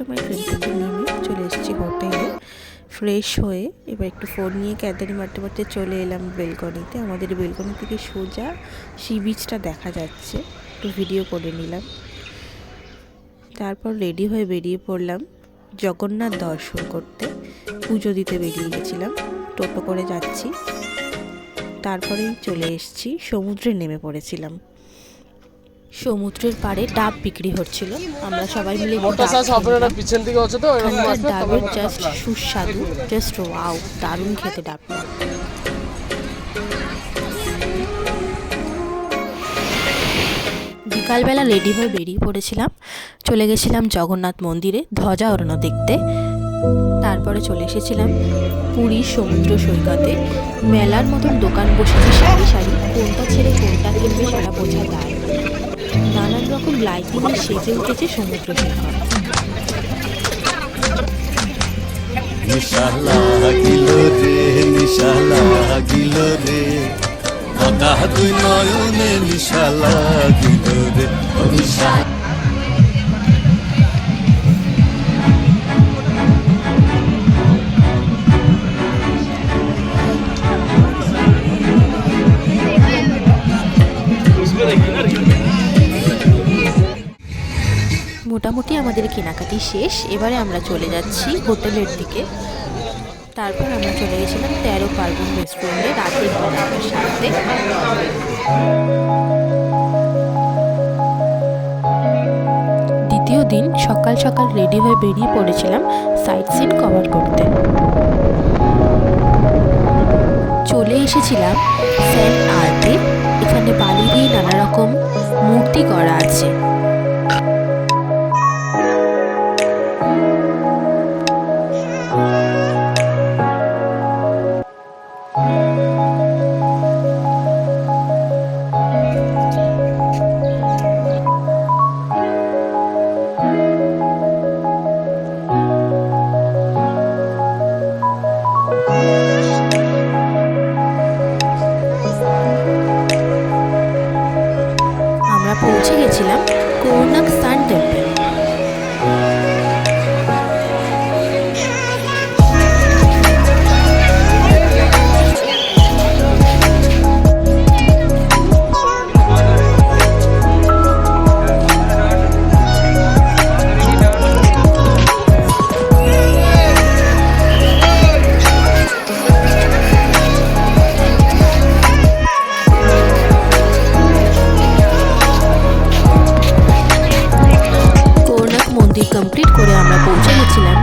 সময় ট্রেন থেকে নেমে চলে এসেছি হোটেলে। ফ্রেশ হয়ে এবার একটু ফোন নিয়ে ক্যাদারি মারতে মারতে চলে এলাম বেলকনিতে। আমাদের বেলকনি থেকে সোজা সি বিচটা দেখা যাচ্ছে, একটু ভিডিও করে নিলাম। তারপর রেডি হয়ে বেরিয়ে পড়লাম জগন্নাথ দর্শন করতে। পুজো দিতে বেরিয়ে গেছিলাম, টোটো করে যাচ্ছি। তারপরেই চলে এসেছি, সমুদ্রে নেমে পড়েছিলাম। সমুদ্রের পাড়ে ডাব বিক্রি হচ্ছিল, আমরা সবাই মিলে ডাবের জাস্ট সুস্বাদু, জাস্ট ওয়াও, দারুণ খেতে ডাবটা। বিকালবেলা রেডি হয়ে বেরিয়ে পড়েছিলাম, চলে গেছিলাম জগন্নাথ মন্দিরে ধ্বজা ওড়ানো দেখতে। তারপরে চলে এসেছিলাম পুরীর সমুদ্র সৈকতে। মেলার মতন দোকান বসেছে সারি সারি, কোনটা ছেড়ে কোনটা কিনবে সেটা বোঝা যায়। নানান রকম লাইটিংয়ে সেজে উঠেছে সমুদ্র সৈকত। নিশা লাগিল রে, নিশা লাগিল রে, আধা দুই নয়নে নিশা লাগিল রে, নিশা। মোটামুটি আমাদের কেনাকাটি শেষ, এবারে আমরা চলে যাচ্ছি হোটেলের দিকে। তারপর আমরা চলে গেছিলাম 13 পার্বণ রেস্টুরেন্টে রাতের ডিনারের সাথে। দ্বিতীয় দিন সকাল সকাল রেডি হয়ে বেরিয়ে পড়েছিলাম সাইট সিন কভার করতে। চলে এসেছিলাম সেন্ট আর্টে। এখানে বালি দিয়ে নানা রকম মূর্তি করা আছে। আমরা পৌঁছে গেছিলাম কোনার্ক সান টেম্পল। কমপ্লিট করে আমরা পৌঁছে গেছিলাম